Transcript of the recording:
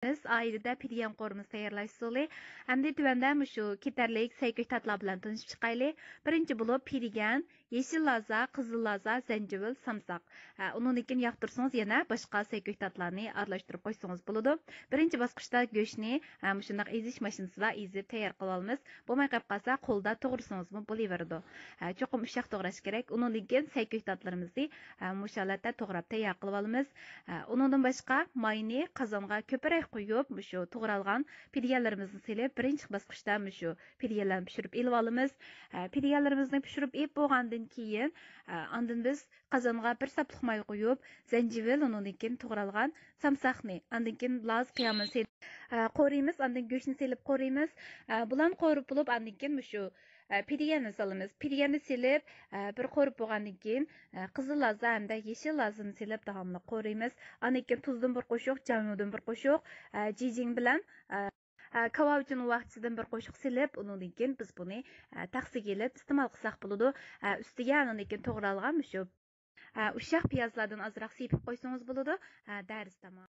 Biz ailede piriyen qorumuz tayyorlash usuli hamda tuvanda shu ketarlik sayko'k tatlar bilan tanishib chiqayli. Birinchi bo'lib pirigan, yeşil laza, qizil laza, zanjivil, samsaq. Undan keyin yoqtirsangiz yana boshqa sayko'k tatlarni aralashtirib qo'ysangiz bo'ladi. Birinchi bosqichda go'shtni shunday ezish mashinasida ezib tayyor qilib olamiz. Bo'lmay qolib qolsa qo'lda to'g'risangizmi bo'laveradi. Cho'qim ushoq to'g'rash kerak. Undan keyin sayko'k tatlarimizni mushallatda to'g'rab tayyor qilib olamiz. Undan boshqa mayni qozonga ko'proq qo'yib, shu to'g'ralgan pidyalarimizni selib, birinchi bosqichda shu pidyalarni pishirib elib olamiz. Pidyalarimizni pishirib ep bo'lgandan keyin, ondan biz qozonga bir sapliq may qo'yib, zanjivil, undan keyin to'g'ralgan samsaqni, ondan keyin laz qiyamini selib qo'riymiz, ondan go'shtni selib qo'riymiz. Bularni qo'rib bo'lib, ondan keyin shu piryani solamiz. Piryani selib, bir qo'rib bo'lgandan keyin qizil laza hamda yeşil lazani selib davomli qo'riymiz. Ondan keyin tuzdan bir qo'shiq, jamnudan bir qo'shiq, jijing bilan kavavchini vaqtidan bir qo'shiq selib, undan keyin biz buni taqsiga ilib iste'mol qilsak bo'ladi. Ustiga undan keyin to'g'ralgan shu ushaq piyozlardan ozroq sepib qo'ysangiz bo'ladi. Dars tamom.